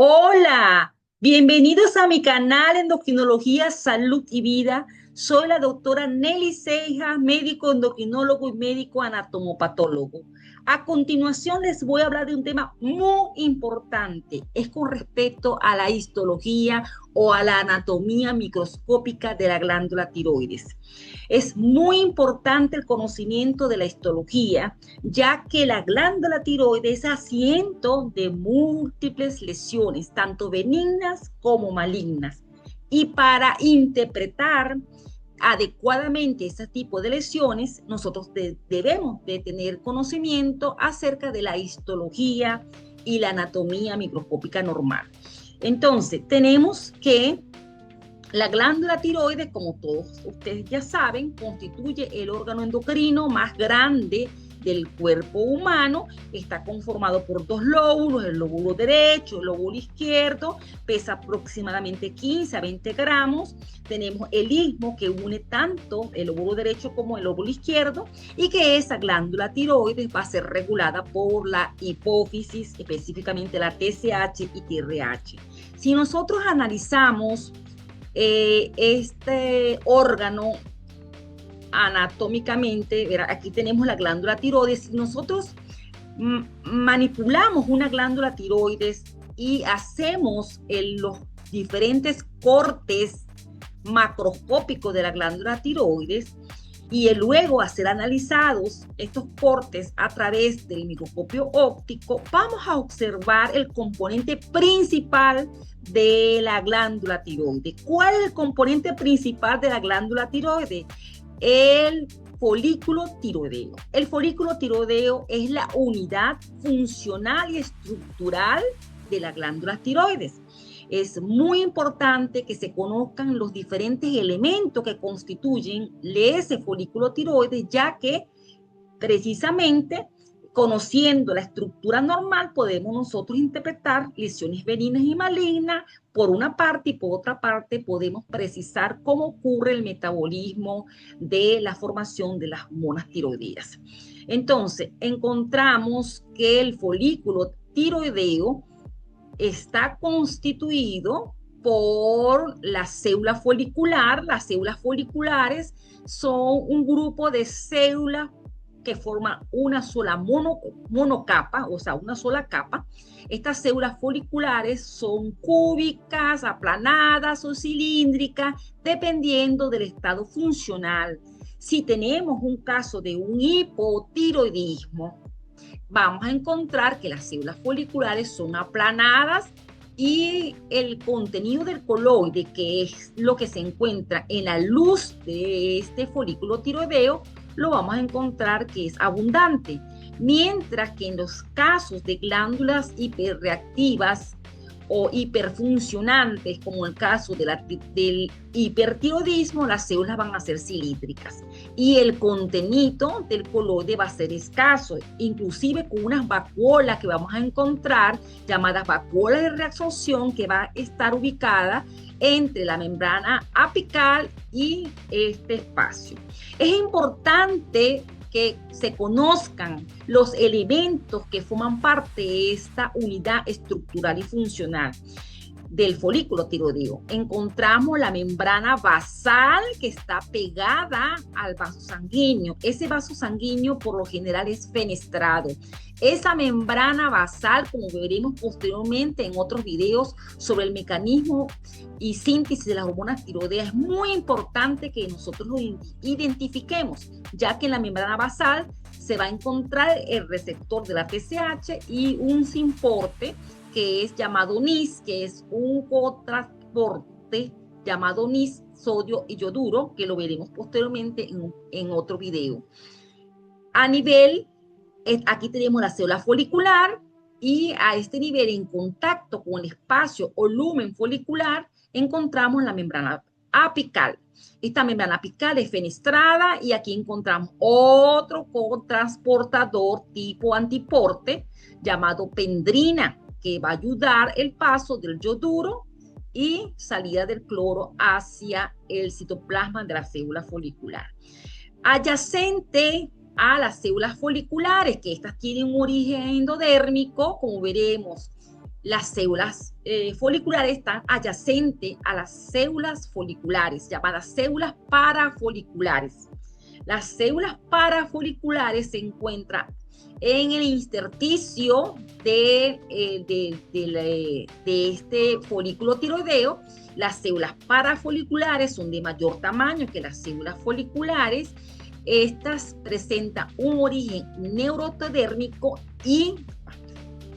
Hola, bienvenidos a mi canal Endocrinología, Salud y Vida. Soy la doctora Nelly Seijas, médico endocrinólogo y médico anatomopatólogo. A continuación les voy a hablar de un tema muy importante. Es con respecto a la histología o a la anatomía microscópica de la glándula tiroides. Es muy importante el conocimiento de la histología, ya que la glándula tiroides es asiento de múltiples lesiones, tanto benignas como malignas. Y para interpretar adecuadamente ese tipo de lesiones, nosotros debemos de tener conocimiento acerca de la histología y la anatomía microscópica normal. Entonces, tenemos que la glándula tiroides, como todos ustedes ya saben, constituye el órgano endocrino más grande del cuerpo humano. Está conformado por dos lóbulos, el lóbulo derecho, el lóbulo izquierdo, pesa aproximadamente 15 a 20 gramos. Tenemos el istmo que une tanto el lóbulo derecho como el lóbulo izquierdo, y que esa glándula tiroides va a ser regulada por la hipófisis, específicamente la TSH y TRH. Si nosotros analizamos este órgano anatómicamente, aquí tenemos la glándula tiroides. Si nosotros manipulamos una glándula tiroides y hacemos los diferentes cortes macroscópicos de la glándula tiroides, y luego a ser analizados estos cortes a través del microscopio óptico, vamos a observar el componente principal de la glándula tiroides. ¿Cuál es el componente principal de la glándula tiroides? El folículo tiroideo. El folículo tiroideo es la unidad funcional y estructural de la glándula tiroides. Es muy importante que se conozcan los diferentes elementos que constituyen ese folículo tiroides, ya que precisamente conociendo la estructura normal podemos nosotros interpretar lesiones benignas y malignas por una parte, y por otra parte podemos precisar cómo ocurre el metabolismo de la formación de las hormonas tiroideas. Entonces, encontramos que el folículo tiroideo está constituido por la célula folicular. Las células foliculares son un grupo de células que forman una sola monocapa, o sea, una sola capa. Estas células foliculares son cúbicas, aplanadas o cilíndricas, dependiendo del estado funcional. Si tenemos un caso de un hipotiroidismo, vamos a encontrar que las células foliculares son aplanadas, y el contenido del coloide, que es lo que se encuentra en la luz de este folículo tiroideo, lo vamos a encontrar que es abundante. Mientras que en los casos de glándulas hiperreactivas o hiperfuncionantes, como el caso del hipertiroidismo, las células van a ser cilíndricas y el contenido del coloide va a ser escaso, inclusive con unas vacuolas que vamos a encontrar, llamadas vacuolas de reabsorción, que va a estar ubicada entre la membrana apical y este espacio. Es importante que se conozcan los elementos que forman parte de esta unidad estructural y funcional del folículo tiroideo. Encontramos la membrana basal, que está pegada al vaso sanguíneo. Ese vaso sanguíneo por lo general es fenestrado. Esa membrana basal, como veremos posteriormente en otros videos sobre el mecanismo y síntesis de las hormonas tiroideas, es muy importante que nosotros lo identifiquemos, ya que en la membrana basal se va a encontrar el receptor de la TSH y un simporte que es llamado NIS, que es un cotransporte llamado NIS, sodio y yoduro, que lo veremos posteriormente en otro video. A nivel, aquí tenemos la célula folicular, y a este nivel, en contacto con el espacio o lumen folicular, encontramos la membrana apical. Esta membrana apical es fenestrada, y aquí encontramos otro cotransportador tipo antiporte llamado pendrina, que va a ayudar el paso del yoduro y salida del cloro hacia el citoplasma de la célula folicular. Adyacente a las células foliculares, que estas tienen un origen endodérmico, como veremos Las células foliculares están adyacentes a las células foliculares, llamadas células parafoliculares. Las células parafoliculares se encuentran en el intersticio de este folículo tiroideo. Las células parafoliculares son de mayor tamaño que las células foliculares. Estas presentan un origen neurotodérmico y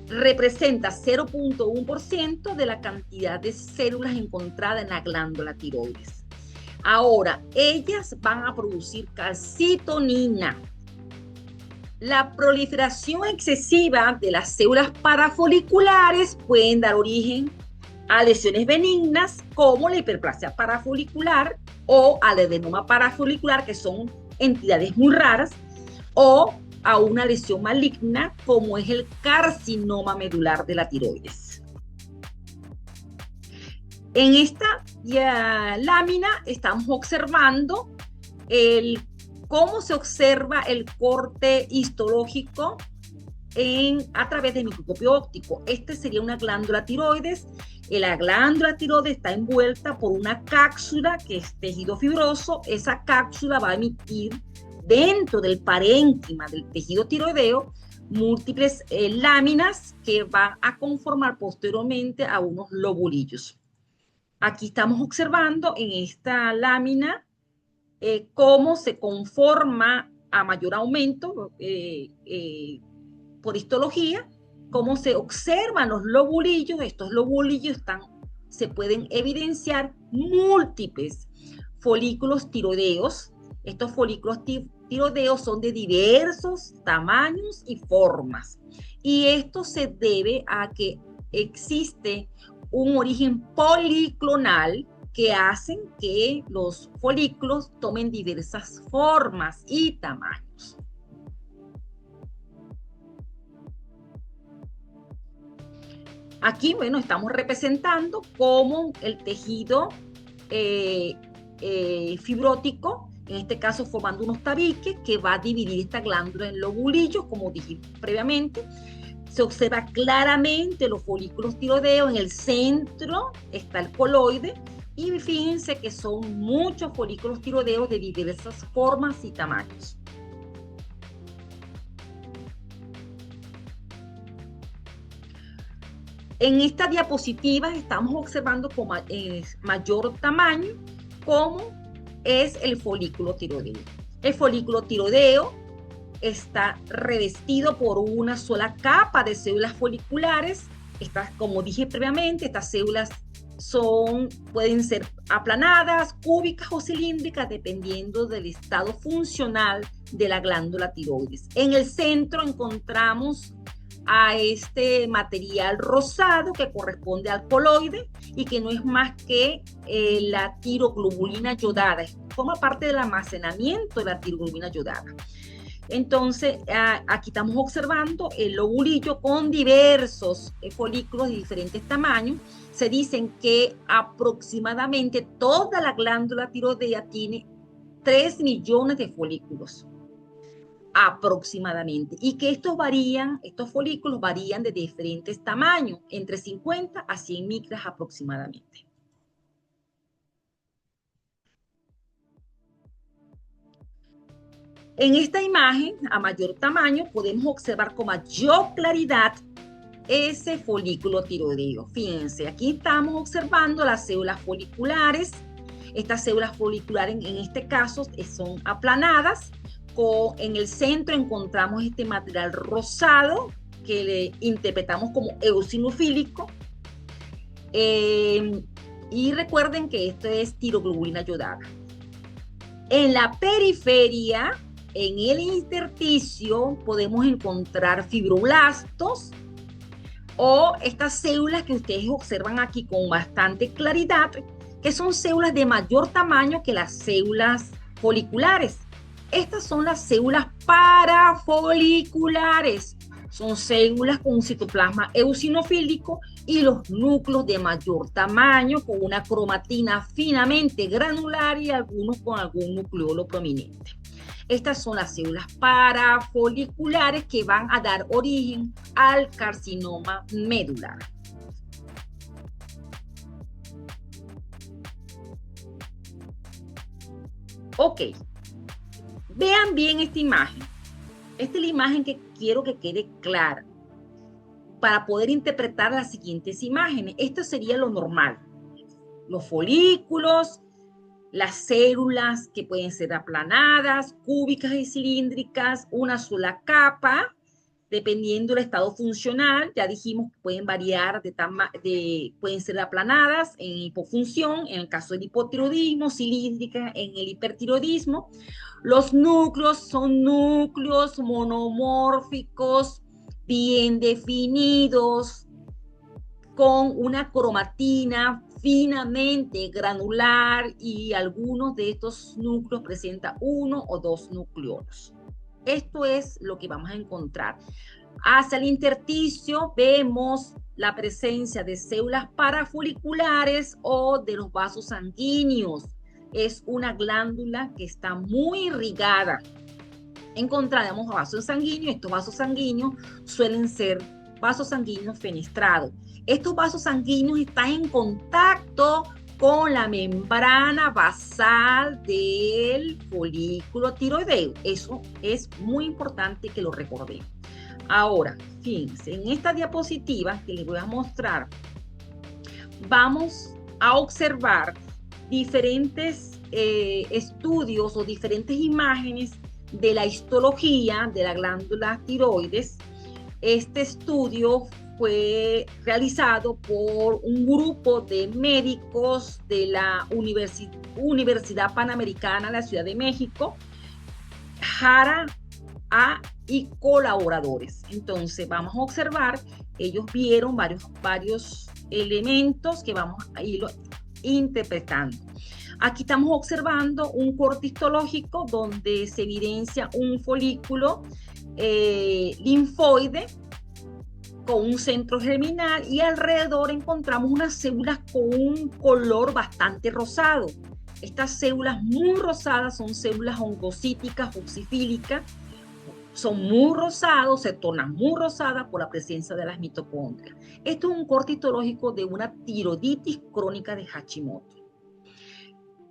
representa 0.1% de la cantidad de células encontradas en la glándula tiroides. Ahora, ellas van a producir calcitonina. La proliferación excesiva de las células parafoliculares pueden dar origen a lesiones benignas como la hiperplasia parafolicular o al adenoma parafolicular, que son entidades muy raras, o a una lesión maligna como es el carcinoma medular de la tiroides. En esta lámina estamos observando cómo se observa el corte histológico a través del microscopio óptico. Este sería una glándula tiroides. La glándula tiroides está envuelta por una cápsula que es tejido fibroso. Esa cápsula va a emitir dentro del parénquima del tejido tiroideo múltiples láminas que van a conformar posteriormente a unos lobulillos. Aquí estamos observando en esta lámina cómo se conforma a mayor aumento por histología, cómo se observan los lobulillos. Estos lobulillos se pueden evidenciar múltiples folículos tiroideos. Estos folículos tiroideos son de diversos tamaños y formas. Y esto se debe a que existe un origen policlonal que hacen que los folículos tomen diversas formas y tamaños. Aquí, bueno, estamos representando cómo el tejido fibrótico, en este caso formando unos tabiques, que va a dividir esta glándula en lobulillos, como dije previamente. Se observa claramente los folículos tiroideos. En el centro está el coloide, y fíjense que son muchos folículos tiroideos de diversas formas y tamaños. En esta diapositiva estamos observando con mayor tamaño cómo es el folículo tiroideo. El folículo tiroideo está revestido por una sola capa de células foliculares. Como dije previamente, estas células pueden ser aplanadas, cúbicas o cilíndricas, dependiendo del estado funcional de la glándula tiroides. En el centro encontramos a este material rosado que corresponde al coloide y que no es más que la tiroglobulina yodada. Forma parte del almacenamiento de la tiroglobulina yodada. Entonces, aquí estamos observando el lobulillo con diversos folículos de diferentes tamaños. Se dicen que aproximadamente toda la glándula tiroidea tiene 3 millones de folículos. Aproximadamente. Y que estos folículos varían de diferentes tamaños, entre 50 a 100 micras aproximadamente. En esta imagen, a mayor tamaño, podemos observar con mayor claridad ese folículo tiroideo. Fíjense, aquí estamos observando las células foliculares. Estas células foliculares, en este caso, son aplanadas. En el centro encontramos este material rosado que le interpretamos como eosinofílico. Y recuerden que esto es tiroglobulina yodada. En la periferia, en el intersticio, podemos encontrar fibroblastos o estas células que ustedes observan aquí con bastante claridad, que son células de mayor tamaño que las células foliculares. Estas son las células parafoliculares. Son células con un citoplasma eosinofílico y los núcleos de mayor tamaño, con una cromatina finamente granular y algunos con algún nucleolo prominente. Estas son las células parafoliculares que van a dar origen al carcinoma medular. Ok, vean bien esta imagen. Esta es la imagen que quiero que quede clara para poder interpretar las siguientes imágenes. Esto sería lo normal. Los folículos, las células que pueden ser aplanadas, cúbicas y cilíndricas, una sola capa, dependiendo del estado funcional. Ya dijimos que pueden variar pueden ser aplanadas en hipofunción, en el caso del hipotiroidismo, cilíndricas en el hipertiroidismo. Los núcleos son núcleos monomórficos, bien definidos, con una cromatina finamente granular, y algunos de estos núcleos presentan uno o dos nucleolos. Esto es lo que vamos a encontrar. Hacia el intersticio vemos la presencia de células parafoliculares o de los vasos sanguíneos. Es una glándula que está muy irrigada. Encontramos vasos sanguíneos. Estos vasos sanguíneos suelen ser vasos sanguíneos fenestrados. Estos vasos sanguíneos están en contacto con la membrana basal del folículo tiroideo. Eso es muy importante que lo recordemos. Ahora, fíjense, en esta diapositiva que les voy a mostrar, vamos a observar diferentes estudios o diferentes imágenes de la histología de la glándula tiroides. Este estudio fue realizado por un grupo de médicos de la Universidad Panamericana de la Ciudad de México, Jara y colaboradores. Entonces vamos a observar, ellos vieron varios elementos que vamos a ir interpretando. Aquí estamos observando un corte histológico donde se evidencia un folículo linfoide con un centro germinal, y alrededor encontramos unas células con un color bastante rosado. Estas células muy rosadas son células oncocíticas, oxifílicas, son muy rosados, se tornan muy rosadas por la presencia de las mitocondrias. Esto es un corte histológico de una tiroiditis crónica de Hashimoto.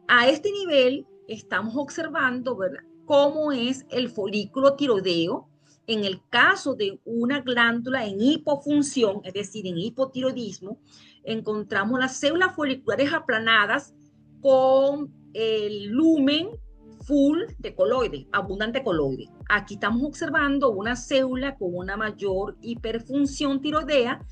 A este nivel estamos observando, ¿verdad?, cómo es el folículo tiroideo. En el caso de una glándula en hipofunción, es decir, en hipotiroidismo, encontramos las células foliculares aplanadas con el lumen full de coloide, abundante coloide. Aquí estamos observando una célula con una mayor hiperfunción tiroidea.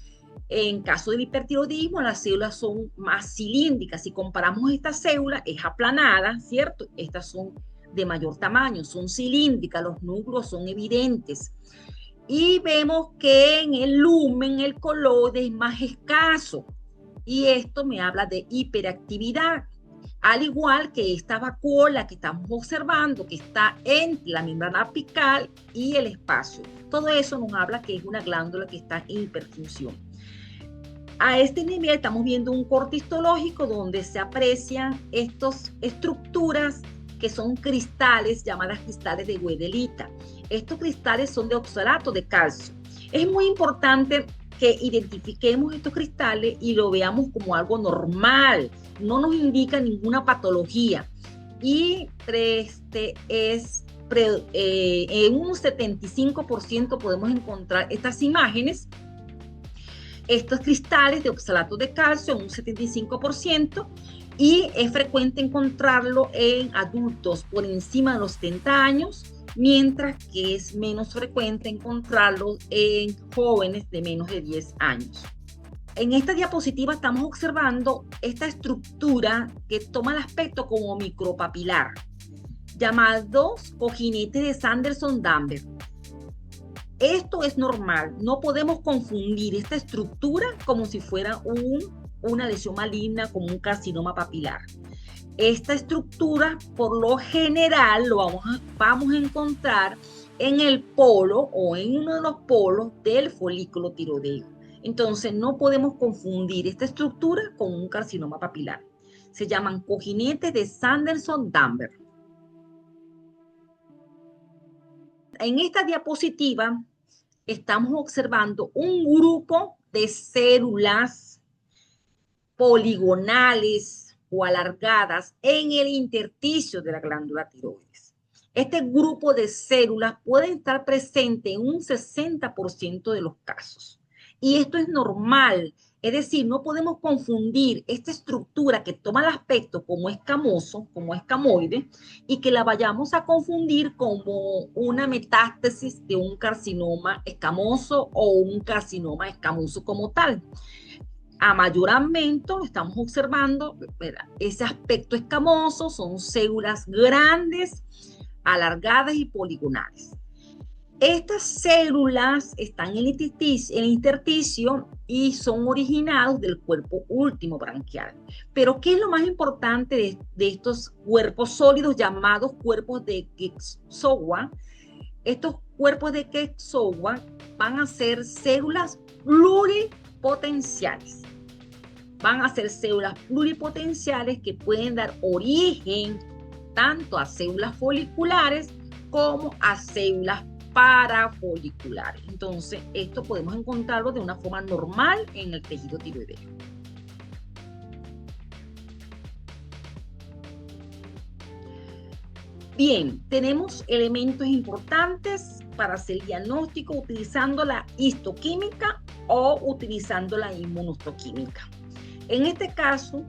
En caso del hipertiroidismo, las células son más cilíndricas. Si comparamos esta célula, es aplanada, ¿cierto? Estas son de mayor tamaño, son cilíndricas, los núcleos son evidentes. Y vemos que en el lumen el coloide es más escaso. Y esto me habla de hiperactividad. Al igual que esta vacuola que estamos observando, que está entre la membrana apical y el espacio. Todo eso nos habla que es una glándula que está en hiperfunción. A este nivel estamos viendo un corte histológico donde se aprecian estas estructuras que son cristales, llamadas cristales de Wedelita. Estos cristales son de oxalato de calcio. Es muy importante que identifiquemos estos cristales y lo veamos como algo normal. No nos indica ninguna patología. Y en un 75% podemos encontrar estas imágenes, estos cristales de oxalato de calcio en un 75%, y es frecuente encontrarlo en adultos por encima de los 70 años, mientras que es menos frecuente encontrarlo en jóvenes de menos de 10 años. En esta diapositiva estamos observando esta estructura que toma el aspecto como micropapilar, llamado cojinete de Sanderson-Danber. Esto es normal, no podemos confundir esta estructura como si fuera una lesión maligna, como un carcinoma papilar. Esta estructura, por lo general, lo vamos a encontrar en el polo o en uno de los polos del folículo tiroideo. Entonces, no podemos confundir esta estructura con un carcinoma papilar. Se llaman cojinetes de Sanderson-Danber. En esta diapositiva estamos observando un grupo de células poligonales o alargadas en el intersticio de la glándula tiroides. Este grupo de células puede estar presente en un 60% de los casos. Y esto es normal, es decir, no podemos confundir esta estructura que toma el aspecto como escamoso, como escamoide, y que la vayamos a confundir como una metástasis de un carcinoma escamoso o un carcinoma escamoso como tal. A mayor aumento estamos observando, ¿verdad?, ese aspecto escamoso, son células grandes, alargadas y poligonales. Estas células están en el intersticio y son originados del cuerpo último branquial. Pero, ¿qué es lo más importante de estos cuerpos sólidos llamados cuerpos de Kekusawa? Estos cuerpos de Kekusawa van a ser células pluripotenciales. Van a ser células pluripotenciales que pueden dar origen tanto a células foliculares como a células parafoliculares. Entonces, esto podemos encontrarlo de una forma normal en el tejido tiroideo. Bien, tenemos elementos importantes para hacer diagnóstico utilizando la histoquímica o utilizando la inmunohistoquímica. En este caso,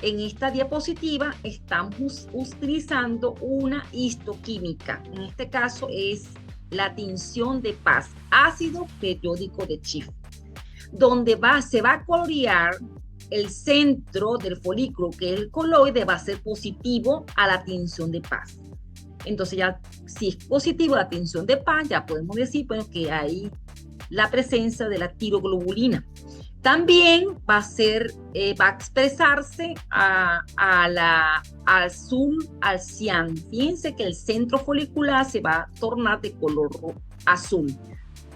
en esta diapositiva estamos utilizando una histoquímica. En este caso es la tinción de Paz, ácido periódico de Schiff, donde se va a colorear el centro del folículo, que es el coloide, va a ser positivo a la tinción de Paz. Entonces ya, si es positivo a la tinción de Paz, ya podemos decir, bueno, que hay la presencia de la tiroglobulina. También va a expresarse al azul, al cian. Fíjense que el centro folicular se va a tornar de color azul.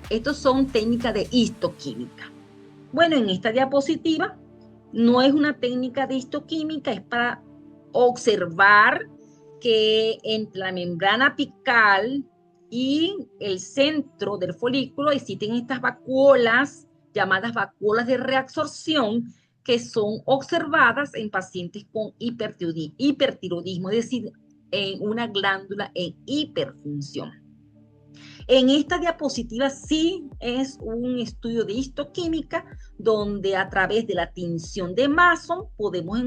Estas son técnicas de histoquímica. Bueno, en esta diapositiva no es una técnica de histoquímica, es para observar que entre la membrana apical y el centro del folículo existen estas vacuolas llamadas vacuolas de reabsorción, que son observadas en pacientes con hipertiroidismo, es decir, en una glándula en hiperfunción. En esta diapositiva sí es un estudio de histoquímica, donde a través de la tinción de Mason podemos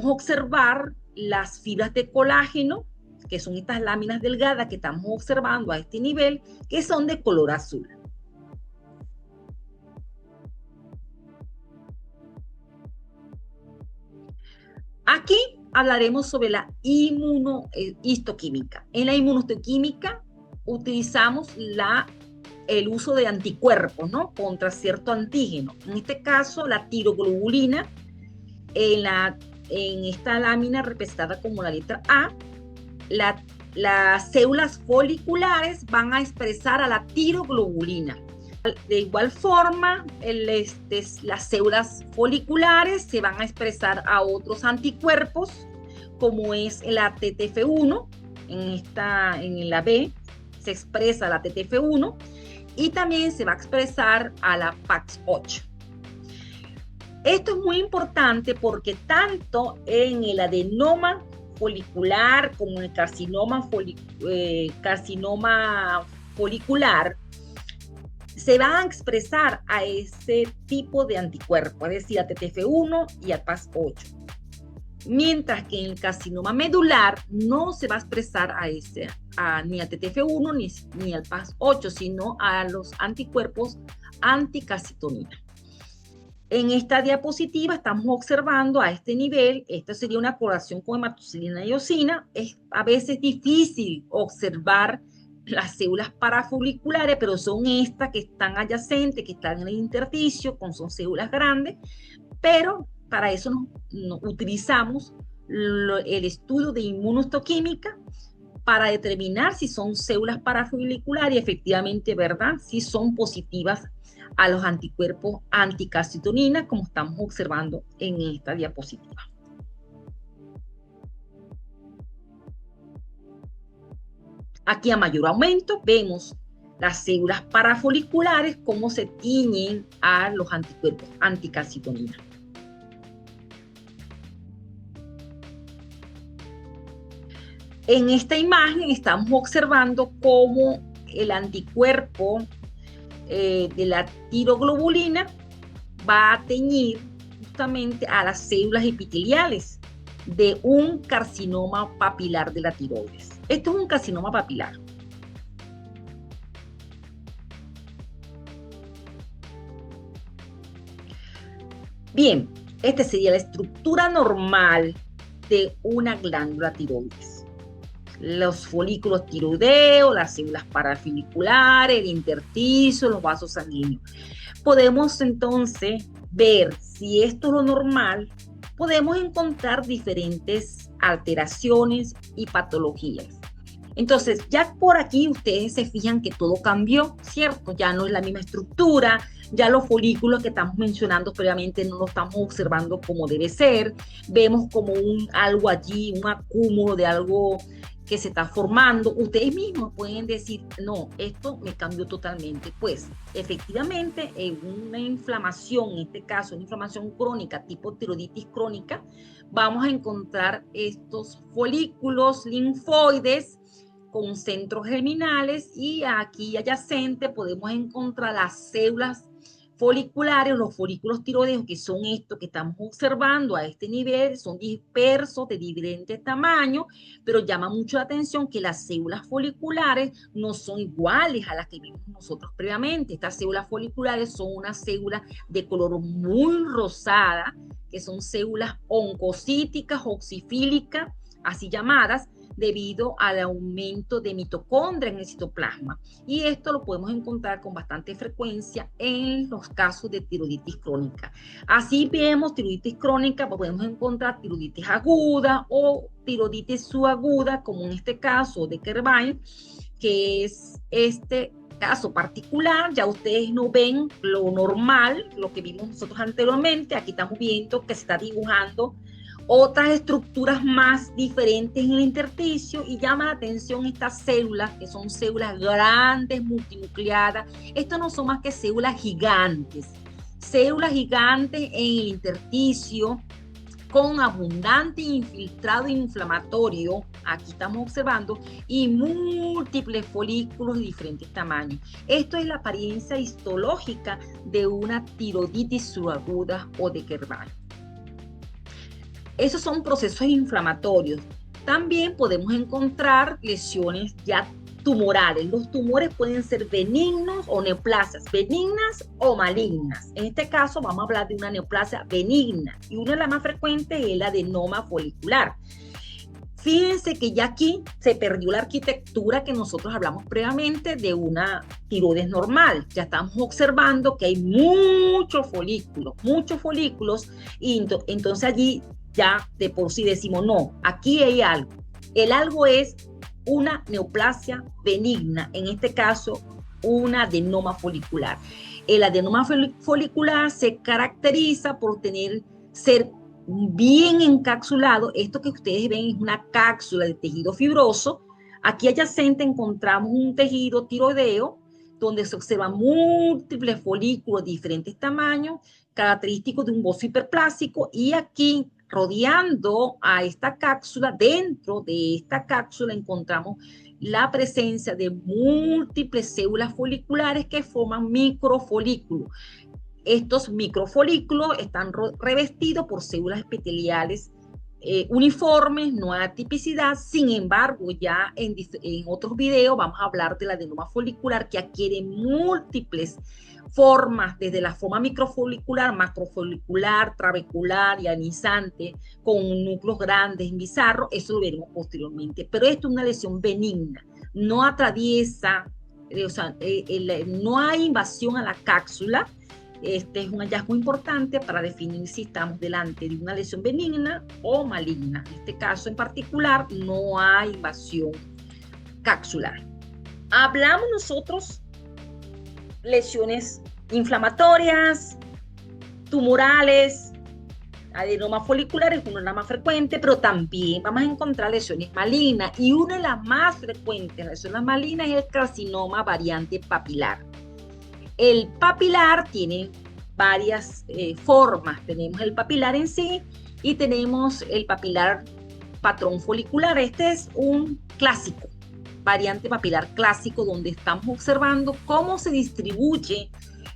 observar las fibras de colágeno, que son estas láminas delgadas que estamos observando a este nivel, que son de color azul. Aquí hablaremos sobre la inmunohistoquímica. En la inmunohistoquímica utilizamos el uso de anticuerpos, ¿no?, contra cierto antígeno. En este caso, la tiroglobulina, en esta lámina representada como la letra A, las células foliculares van a expresar a la tiroglobulina. De igual forma, las células foliculares se van a expresar a otros anticuerpos, como es la TTF1. En la B se expresa la TTF1 y también se va a expresar a la PAX8. Esto es muy importante porque tanto en el adenoma folicular como en el carcinoma folicular se van a expresar a ese tipo de anticuerpo, es decir, a TTF1 y al PAX8. Mientras que en el carcinoma medular no se va a expresar ni al TTF1 ni al PAX8, sino a los anticuerpos anticalcitonina. En esta diapositiva estamos observando a este nivel, esta sería una coloración con hematoxilina y eosina. Es a veces difícil observar las células parafoliculares, pero son estas que están adyacentes, que están en el intersticio, son células grandes, pero para eso utilizamos el estudio de inmunohistoquímica para determinar si son células parafoliculares y efectivamente, ¿verdad?, si son positivas a los anticuerpos anticalcitonina, como estamos observando en esta diapositiva. Aquí a mayor aumento vemos las células parafoliculares cómo se tiñen a los anticuerpos anticalcitonina. En esta imagen estamos observando cómo el anticuerpo de la tiroglobulina va a teñir justamente a las células epiteliales de un carcinoma papilar de la tiroides. Esto es un carcinoma papilar. Bien, esta sería la estructura normal de una glándula tiroides. Los folículos tiroideos, las células parafoliculares, el intersticio, los vasos sanguíneos. Podemos entonces ver si esto es lo normal, podemos encontrar diferentes alteraciones y patologías. Entonces, ya por aquí ustedes se fijan que todo cambió, ¿cierto? Ya no es la misma estructura, ya los folículos que estamos mencionando previamente no los estamos observando como debe ser, vemos como algo allí, un acúmulo de algo que se está formando. Ustedes mismos pueden decir, no, esto me cambió totalmente. Pues, efectivamente, en una inflamación, en este caso, una inflamación crónica, tipo tiroiditis crónica, vamos a encontrar estos folículos linfoides con centros germinales, y aquí adyacente podemos encontrar las células foliculares, los folículos tiroideos, que son estos que estamos observando a este nivel, son dispersos de diferentes tamaños, pero llama mucho la atención que las células foliculares no son iguales a las que vimos nosotros previamente. Estas células foliculares son unas células de color muy rosada, que son células oncocíticas, oxifílicas, así llamadas, debido al aumento de mitocondria en el citoplasma. Y esto lo podemos encontrar con bastante frecuencia en los casos de tiroiditis crónica. Así vemos tiroiditis crónica, podemos encontrar tiroiditis aguda o tiroiditis subaguda, como en este caso de Kerrbin, que es este caso particular. Ya ustedes no ven lo normal, lo que vimos nosotros anteriormente. Aquí estamos viendo que se está dibujando otras estructuras más diferentes en el intersticio, y llama la atención estas células, que son células grandes, multinucleadas. Estas no son más que células gigantes en el intersticio, con abundante infiltrado inflamatorio, aquí estamos observando, y múltiples folículos de diferentes tamaños. Esto es la apariencia histológica de una tiroiditis subaguda o de Kerrbin. Esos son procesos inflamatorios. También podemos encontrar lesiones ya tumorales. Los tumores pueden ser benignos o neoplasias, benignas o malignas. En este caso vamos a hablar de una neoplasia benigna, y una de las más frecuentes es el adenoma folicular. Fíjense que ya aquí se perdió la arquitectura que nosotros hablamos previamente de una tiroides normal. Ya estamos observando que hay muchos folículos, y entonces allí ya de por sí decimos, no, aquí hay algo. El algo es una neoplasia benigna, en este caso un adenoma folicular. El adenoma folicular se caracteriza por ser bien encapsulado. Esto que ustedes ven es una cápsula de tejido fibroso. Aquí adyacente encontramos un tejido tiroideo donde se observan múltiples folículos de diferentes tamaños, característicos de un bozo hiperplásico, y aquí rodeando a esta cápsula, dentro de esta cápsula encontramos la presencia de múltiples células foliculares que forman microfolículos. Estos microfolículos están revestidos por células epiteliales uniformes, no hay atipicidad. Sin embargo, ya en otros videos vamos a hablar del adenoma folicular, que adquiere múltiples formas, desde la forma microfolicular, macrofolicular, trabecular y anizante, con núcleos grandes en bizarro. Eso lo veremos posteriormente. Pero esto es una lesión benigna, no atraviesa, no hay invasión a la cápsula. Este es un hallazgo importante para definir si estamos delante de una lesión benigna o maligna. En este caso en particular no hay invasión capsular. Hablamos nosotros lesiones inflamatorias, tumorales, adenoma folicular es una de las más frecuentes, pero también vamos a encontrar lesiones malignas, y una de las más frecuentes lesiones malignas es el carcinoma variante papilar. El papilar tiene varias formas. Tenemos el papilar en sí y tenemos el papilar patrón folicular. Este es un clásico, variante papilar clásico, donde estamos observando cómo se distribuye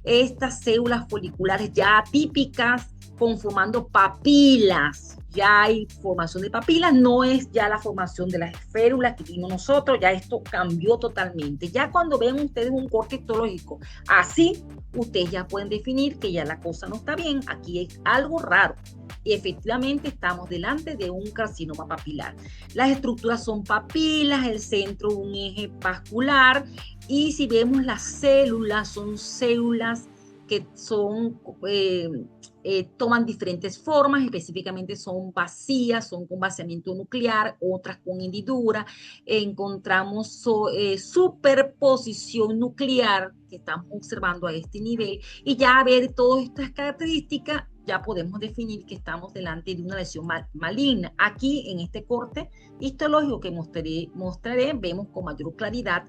estas células foliculares ya atípicas, conformando papilas. Ya hay formación de papilas, no es ya la formación de las esférulas que vimos nosotros, ya esto cambió totalmente. Ya cuando ven ustedes un corte histológico así, ustedes ya pueden definir que ya la cosa no está bien, aquí hay algo raro. Y efectivamente estamos delante de un carcinoma papilar. Las estructuras son papilas, el centro un eje vascular, y si vemos las células, son células que son, toman diferentes formas, específicamente son vacías, son con vaciamiento nuclear, otras con hendidura. Encontramos superposición nuclear que estamos observando a este nivel, y ya a ver todas estas características, ya podemos definir que estamos delante de una lesión maligna. Aquí en este corte histológico que mostraré vemos con mayor claridad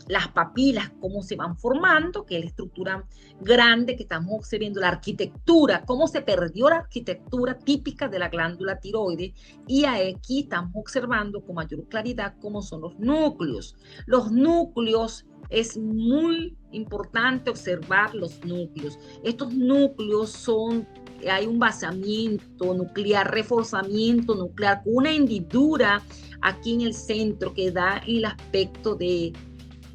las papilas, cómo se van formando, que es la estructura grande que estamos observando, la arquitectura, cómo se perdió la arquitectura típica de la glándula tiroides, y aquí estamos observando con mayor claridad cómo son los núcleos. Los núcleos, es muy importante observar los núcleos. Estos núcleos son, hay un vaciamiento nuclear, reforzamiento nuclear, con una hendidura aquí en el centro que da el aspecto de,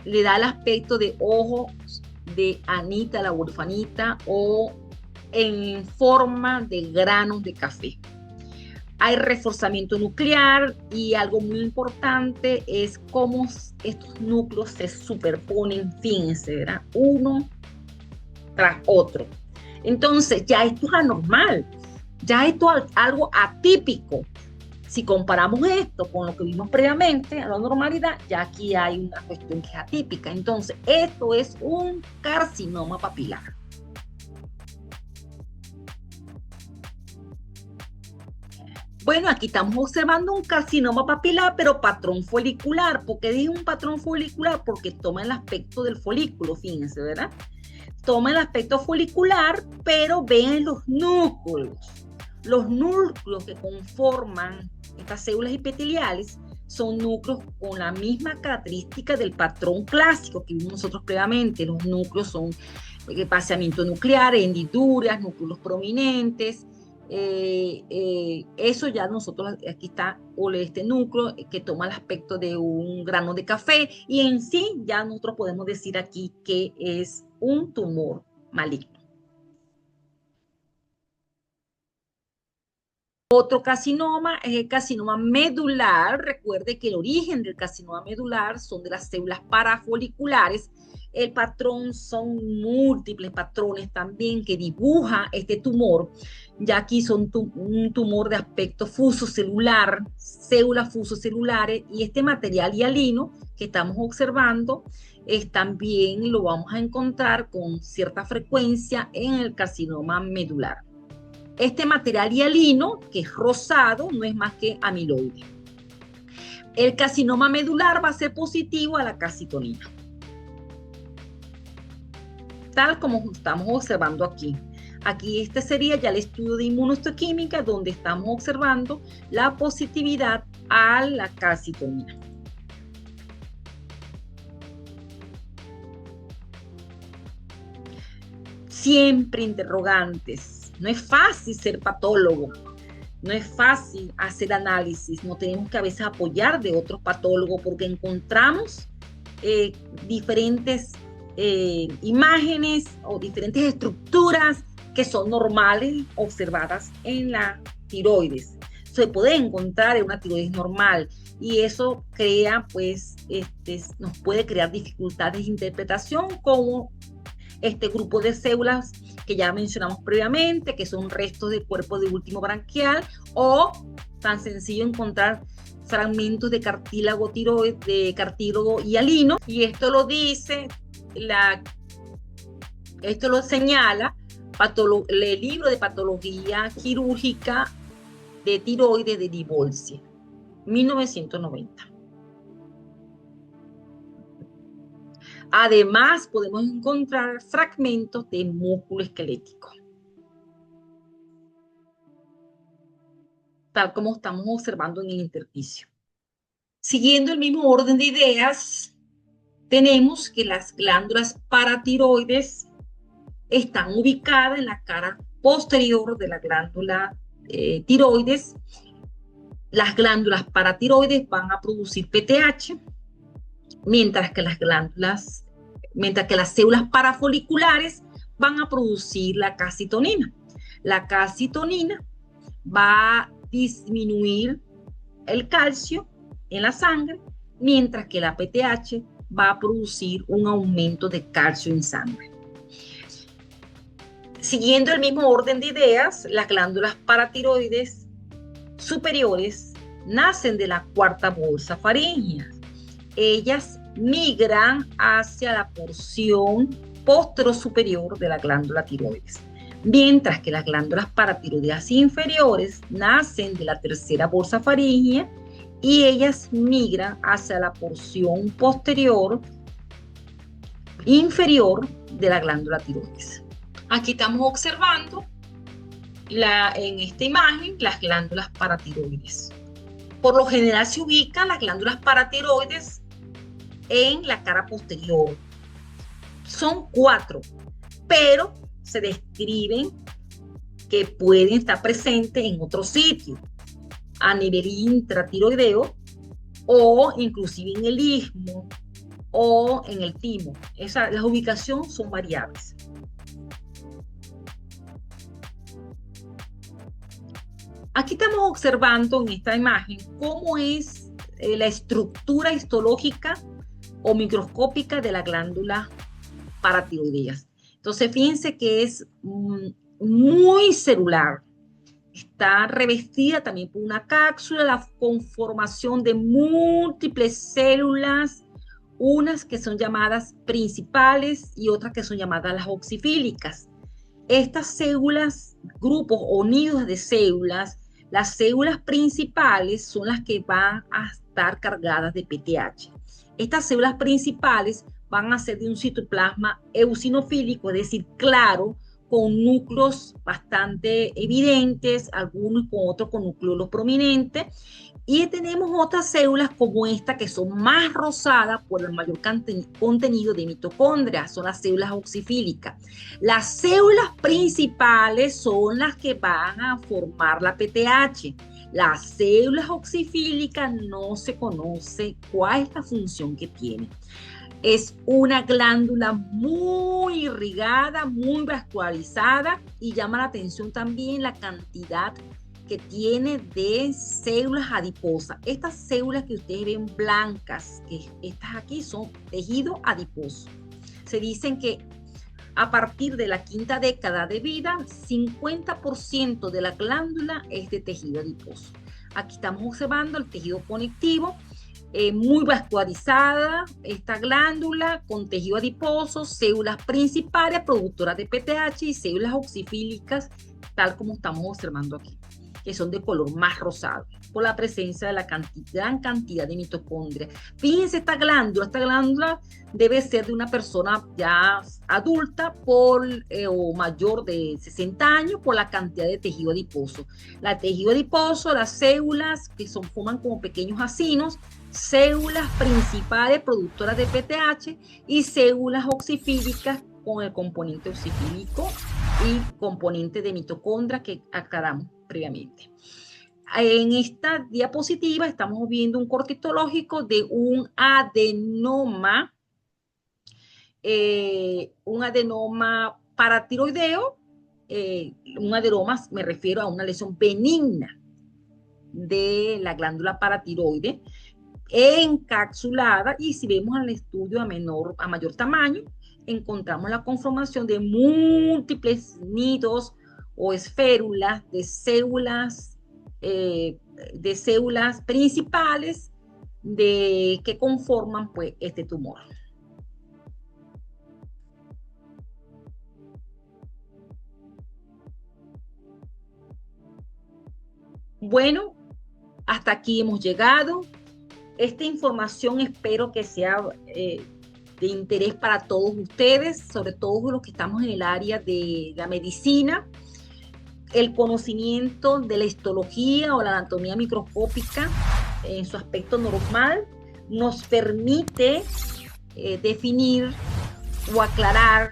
le da el aspecto de ojos de Anita la huerfanita, o en forma de granos de café. Hay reforzamiento nuclear, y algo muy importante es cómo estos núcleos se superponen, fíjense, ¿verdad? Uno tras otro. Entonces, ya esto es anormal, ya esto es algo atípico. Si comparamos esto con lo que vimos previamente, a la normalidad, ya aquí hay una cuestión que es atípica. Entonces, esto es un carcinoma papilar. Bueno, aquí estamos observando un carcinoma papilar, pero patrón folicular. ¿Por qué dije un patrón folicular? Porque toma el aspecto del folículo, fíjense, ¿verdad? Toma el aspecto folicular, pero ven los núcleos. Los núcleos que conforman estas células epiteliales son núcleos con la misma característica del patrón clásico que vimos nosotros previamente. Los núcleos son vaciamiento nuclear, hendiduras, núcleos prominentes. Eso ya nosotros, aquí está este núcleo que toma el aspecto de un grano de café, y en sí ya nosotros podemos decir aquí que es un tumor maligno. Otro carcinoma es el carcinoma medular. Recuerde que el origen del carcinoma medular son de las células parafoliculares. El patrón son múltiples patrones también que dibuja este tumor. Ya aquí son un tumor de aspecto fusocelular, células fusocelulares, y este material hialino que estamos observando también lo vamos a encontrar con cierta frecuencia en el carcinoma medular. Este material hialino, que es rosado, no es más que amiloide. El carcinoma medular va a ser positivo a la calcitonina, tal como estamos observando aquí. Aquí este sería ya el estudio de inmunohistoquímica, donde estamos observando la positividad a la calcitonina. Siempre interrogantes. No es fácil ser patólogo, no es fácil hacer análisis, no tenemos que a veces apoyar de otros patólogos, porque encontramos diferentes imágenes o diferentes estructuras que son normales observadas en la tiroides. Se puede encontrar en una tiroides normal, y eso crea, pues, nos puede crear dificultades de interpretación, como este grupo de células que ya mencionamos previamente, que son restos del cuerpo de último branquial, o tan sencillo encontrar fragmentos de cartílago tiroides, de cartílago hialino, y esto lo dice, esto lo señala el libro de patología quirúrgica de tiroides de Dibolsi, 1990. Además, podemos encontrar fragmentos de músculo esquelético. tal como estamos observando en el intersticio. Siguiendo el mismo orden de ideas, tenemos que las glándulas paratiroides están ubicadas en la cara posterior de la glándula tiroides. Las glándulas paratiroides van a producir PTH, mientras que las células parafoliculares van a producir la calcitonina. La calcitonina va a disminuir el calcio en la sangre, mientras que la PTH va a producir un aumento de calcio en sangre. Siguiendo el mismo orden de ideas, las glándulas paratiroides superiores nacen de la cuarta bolsa faríngea. Ellas migran hacia la porción posterior de la glándula tiroides, mientras que las glándulas paratiroideas inferiores nacen de la tercera bolsa faríngea y ellas migran hacia la porción inferior de la glándula tiroides. Aquí estamos observando en esta imagen las glándulas paratiroides. Por lo general se ubican las glándulas paratiroides en la cara posterior. Son 4, pero se describen que pueden estar presentes en otro sitio, a nivel intratiroideo o inclusive en el istmo o en el timo. Las ubicaciones son variables. Aquí estamos observando en esta imagen cómo es la estructura histológica o microscópica de la glándula paratiroideas. Entonces, fíjense que es muy celular. Está revestida también por una cápsula, la conformación de múltiples células, unas que son llamadas principales y otras que son llamadas las oxifílicas. Estas células, grupos o nidos de células, las células principales son las que van a estar cargadas de PTH. Estas células principales van a ser de un citoplasma eosinofílico, es decir, claro, con núcleos bastante evidentes, algunos con otros con núcleos prominentes. Y tenemos otras células como esta que son más rosadas por el mayor contenido de mitocondria, son las células oxifílicas. Las células principales son las que van a formar la PTH. Las células oxifílicas no se conoce cuál es la función que tienen. Es una glándula muy irrigada, muy vascularizada y llama la atención también la cantidad que tiene de células adiposas. Estas células que ustedes ven blancas, que estas aquí son tejido adiposo. Se dicen que a partir de la quinta década de vida, 50% de la glándula es de tejido adiposo. Aquí estamos observando el tejido conectivo, muy vascularizada, esta glándula con tejido adiposo, células principales productoras de PTH y células oxifílicas, tal como estamos observando aquí, que son de color más rosado, por la presencia de la gran cantidad de mitocondria. Fíjense esta glándula debe ser de una persona ya adulta o mayor de 60 años por la cantidad de tejido adiposo. La tejido adiposo, las células que forman como pequeños acinos, células principales productoras de PTH y células oxifílicas con el componente oxifílico y componente de mitocondria que aclaramos previamente. En esta diapositiva estamos viendo un corte histológico de un adenoma paratiroideo. Un adenoma, me refiero a una lesión benigna de la glándula paratiroide encapsulada, y si vemos al estudio a mayor tamaño, encontramos la conformación de múltiples nidos o esférulas de células principales que conforman pues este tumor. Bueno, hasta aquí hemos llegado. Esta información espero que sea de interés para todos ustedes, sobre todo los que estamos en el área de la medicina. el conocimiento de la histología o la anatomía microscópica en su aspecto normal nos permite definir o aclarar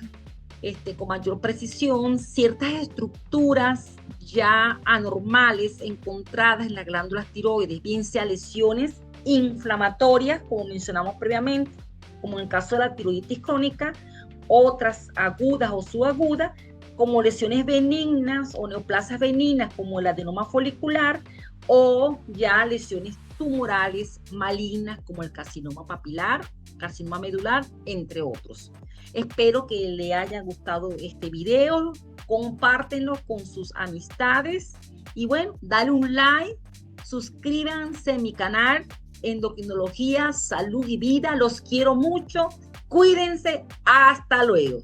con mayor precisión ciertas estructuras ya anormales encontradas en las glándulas tiroides, bien sea lesiones inflamatorias, como mencionamos previamente, como en el caso de la tiroiditis crónica, otras agudas o subagudas, como lesiones benignas o neoplasias benignas, como el adenoma folicular, o ya lesiones tumorales malignas, como el carcinoma papilar, carcinoma medular, entre otros. Espero que le haya gustado este video, compártenlo con sus amistades y bueno, dale un like, suscríbanse a mi canal Endocrinología, Salud y Vida. Los quiero mucho. Cuídense. Hasta luego.